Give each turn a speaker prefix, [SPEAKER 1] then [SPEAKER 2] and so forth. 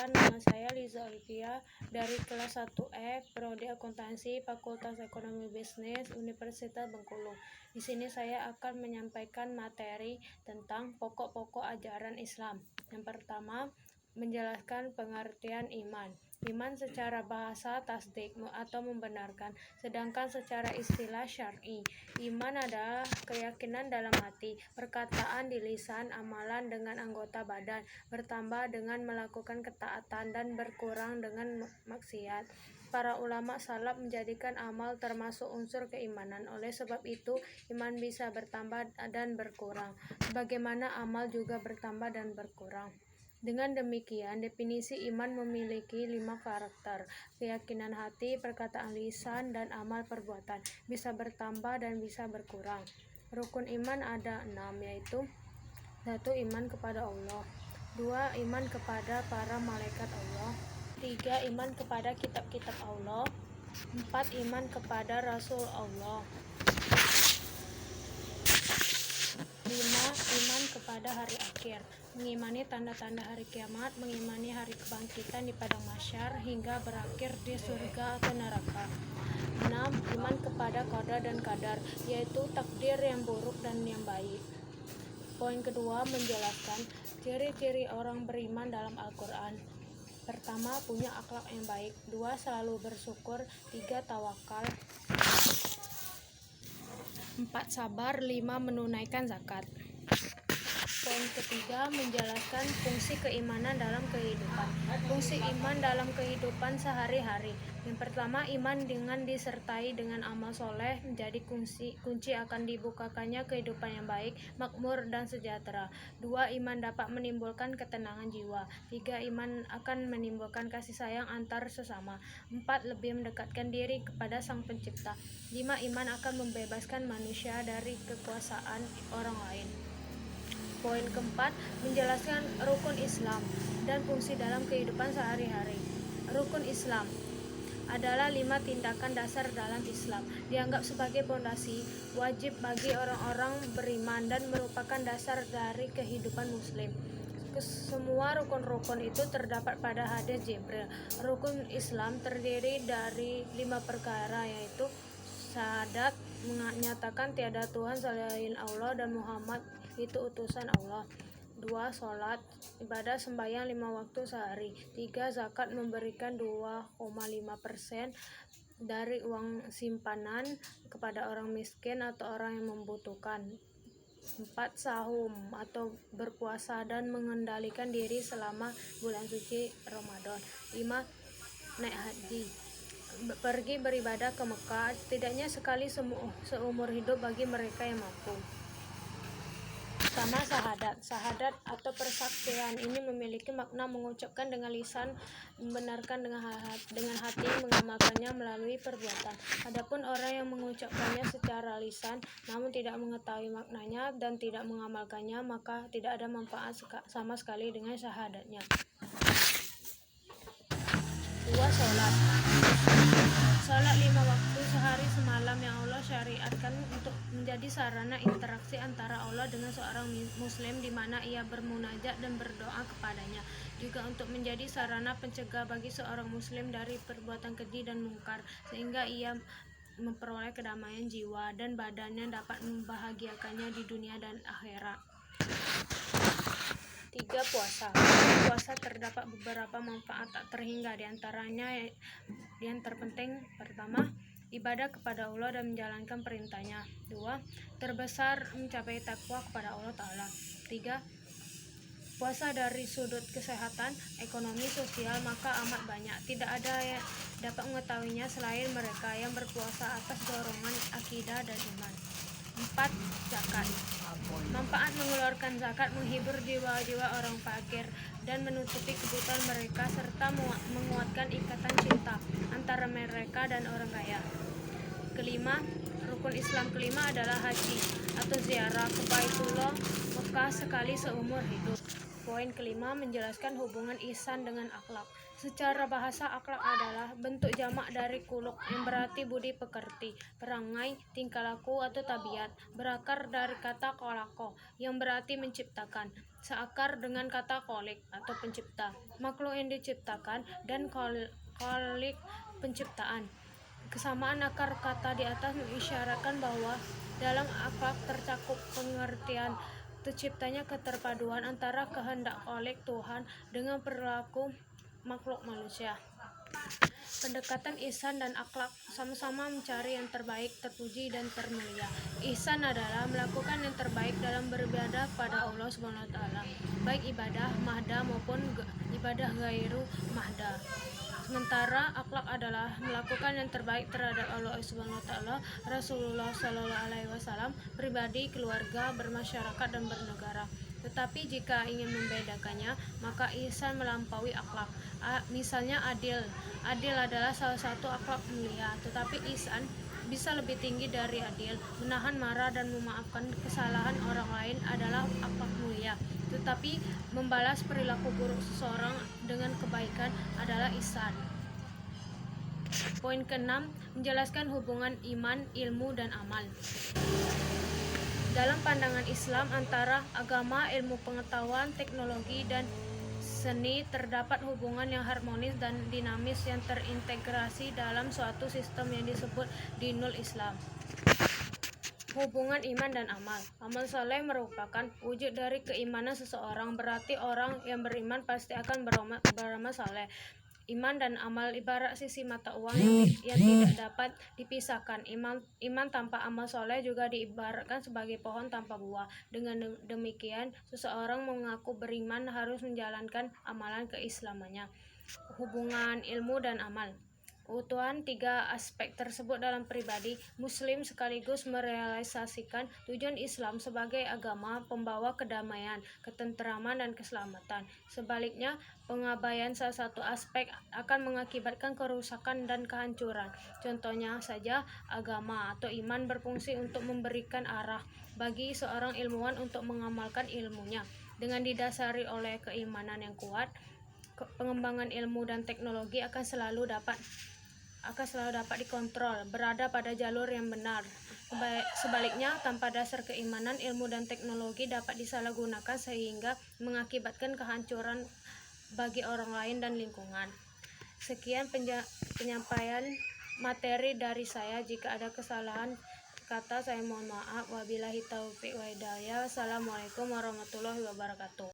[SPEAKER 1] Perkenalkan, nama saya Liza Olivia dari kelas 1E, Prodi Akuntansi, Fakultas Ekonomi Bisnis, Universitas Bengkulu. Di sini saya akan menyampaikan materi tentang pokok-pokok ajaran Islam. Yang pertama, menjelaskan pengertian iman. Iman secara bahasa tasdik atau membenarkan, sedangkan secara istilah syar'i, iman adalah keyakinan dalam hati, perkataan di lisan, amalan dengan anggota badan, bertambah dengan melakukan ketaatan dan berkurang dengan maksiat. Para ulama salaf menjadikan amal termasuk unsur keimanan. Oleh sebab itu, iman bisa bertambah dan berkurang, sebagaimana amal juga bertambah dan berkurang. Dengan demikian, definisi iman memiliki 5 karakter: keyakinan hati, perkataan lisan, dan amal perbuatan. Bisa bertambah dan bisa berkurang. Rukun iman ada 6, yaitu 1. Iman kepada Allah, 2. Iman kepada para malaikat Allah, 3. Iman kepada kitab-kitab Allah, 4. Iman kepada Rasul Allah, 5. Iman kepada hari akhir, mengimani tanda-tanda hari kiamat, mengimani hari kebangkitan di padang mahsyar hingga berakhir di surga atau neraka. 6. Iman kepada qada dan qadar, yaitu takdir yang buruk dan yang baik. Poin kedua, menjelaskan ciri-ciri orang beriman dalam Al-Quran. Pertama, punya akhlak yang baik. 2. Selalu bersyukur. 3. Tawakal. 4. Sabar. 5. Menunaikan zakat. Poin ketiga, menjelaskan fungsi keimanan dalam kehidupan. Fungsi iman dalam kehidupan sehari-hari. Yang pertama, iman dengan disertai dengan amal soleh menjadi kunci akan dibukakannya kehidupan yang baik, makmur, dan sejahtera. 2. Iman dapat menimbulkan ketenangan jiwa. 3. Iman akan menimbulkan kasih sayang antar sesama. 4. Lebih mendekatkan diri kepada Sang Pencipta. 5. Iman akan membebaskan manusia dari kekuasaan orang lain. Poin keempat, menjelaskan rukun Islam dan fungsi dalam kehidupan sehari-hari. Rukun Islam adalah 5 tindakan dasar dalam Islam, dianggap sebagai fondasi wajib bagi orang-orang beriman dan merupakan dasar dari kehidupan muslim. Semua rukun-rukun itu terdapat pada hadis Jibril. Rukun Islam terdiri dari 5 perkara, yaitu syahadat, menyatakan tiada Tuhan selain Allah dan Muhammad itu utusan Allah. 2. Sholat, ibadah sembahyang 5 waktu sehari. 3. Zakat, memberikan 2,5% dari uang simpanan kepada orang miskin atau orang yang membutuhkan. 4. Sahum atau berpuasa dan mengendalikan diri selama bulan suci Ramadan. 5. Naik haji, pergi beribadah ke Mekah setidaknya sekali seumur hidup bagi mereka yang mampu. Pertama, syahadat atau persaksian ini memiliki makna mengucapkan dengan lisan, membenarkan dengan hati, mengamalkannya melalui perbuatan. Adapun orang yang mengucapkannya secara lisan namun tidak mengetahui maknanya dan tidak mengamalkannya, maka tidak ada manfaat sama sekali dengan syahadatnya. 2. Sholat 5 waktu sehari semalam yang Allah syariatkan untuk menjadi sarana interaksi antara Allah dengan seorang muslim, di mana ia bermunajat dan berdoa kepadanya. Juga untuk menjadi sarana pencegah bagi seorang muslim dari perbuatan keji dan mungkar, sehingga ia memperoleh kedamaian jiwa dan badannya dapat membahagiakannya di dunia dan akhirat. 3. Puasa terdapat beberapa manfaat tak terhingga, diantaranya yang terpenting: pertama, ibadah kepada Allah dan menjalankan perintahnya. 2. Terbesar mencapai takwa kepada Allah Ta'ala. 3. Puasa dari sudut kesehatan, ekonomi, sosial maka amat banyak. Tidak ada yang dapat mengetahuinya selain mereka yang berpuasa atas dorongan akidah dan iman. 4. Zakat. Manfaat mengeluarkan zakat menghibur jiwa-jiwa orang fakir dan menutupi kebutuhan mereka serta menguatkan ikatan cinta antara mereka dan orang kaya. Kelima, rukun Islam kelima adalah haji atau ziarah ke Baitullah Mekah sekali seumur hidup. Poin kelima menjelaskan hubungan ihsan dengan akhlak. Secara bahasa, akhlak adalah bentuk jamak dari khuluq yang berarti budi pekerti, perangai, tingkah laku atau tabiat. Berakar dari kata kholaqo yang berarti menciptakan, seakar dengan kata kholik atau pencipta, makhluk yang diciptakan, dan kholik penciptaan. Kesamaan akar kata di atas mengisyaratkan bahwa dalam akhlak tercakup pengertian terciptanya keterpaduan antara kehendak kholik Tuhan dengan perilaku makhluk manusia. Pendekatan ihsan dan akhlak sama-sama mencari yang terbaik, terpuji, dan termulia. Ihsan adalah melakukan yang terbaik dalam beribadah pada Allah SWT, baik ibadah mahda maupun ibadah ghairu mahda. Sementara akhlak adalah melakukan yang terbaik terhadap Allah SWT, Rasulullah SAW, pribadi, keluarga, bermasyarakat, dan bernegara. Tetapi jika ingin membedakannya, maka ihsan melampaui akhlak. Misalnya adil. Adil adalah salah satu akhlak mulia, tetapi ihsan bisa lebih tinggi dari adil. Menahan marah dan memaafkan kesalahan orang lain adalah akhlak mulia, tetapi membalas perilaku buruk seseorang dengan kebaikan adalah ihsan. Poin keenam, menjelaskan hubungan iman, ilmu, dan amal. Dalam pandangan Islam, antara agama, ilmu pengetahuan, teknologi, dan seni terdapat hubungan yang harmonis dan dinamis yang terintegrasi dalam suatu sistem yang disebut Dinul Islam. Hubungan iman dan amal. Amal saleh merupakan wujud dari keimanan seseorang, berarti orang yang beriman pasti akan beramal saleh. Iman dan amal ibarat sisi mata uang yang tidak dapat dipisahkan. Iman tanpa amal soleh juga diibaratkan sebagai pohon tanpa buah. Dengan demikian, seseorang mengaku beriman harus menjalankan amalan keislamannya. Hubungan ilmu dan amal. Keutuhan tiga aspek tersebut dalam pribadi Muslim sekaligus merealisasikan tujuan Islam sebagai agama pembawa kedamaian, ketenteraman, dan keselamatan. Sebaliknya, pengabaian salah satu aspek akan mengakibatkan kerusakan dan kehancuran. Contohnya saja, agama atau iman berfungsi untuk memberikan arah bagi seorang ilmuwan untuk mengamalkan ilmunya. Dengan didasari oleh keimanan yang kuat, pengembangan ilmu dan teknologi akan selalu dapat dikontrol, berada pada jalur yang benar. Sebaliknya, tanpa dasar keimanan, ilmu dan teknologi dapat disalahgunakan sehingga mengakibatkan kehancuran bagi orang lain dan lingkungan. Sekian penyampaian materi dari saya. Jika ada kesalahan kata, saya mohon maaf. Wabillahi taufiq wa hidayah. Wassalamualaikum warahmatullahi wabarakatuh.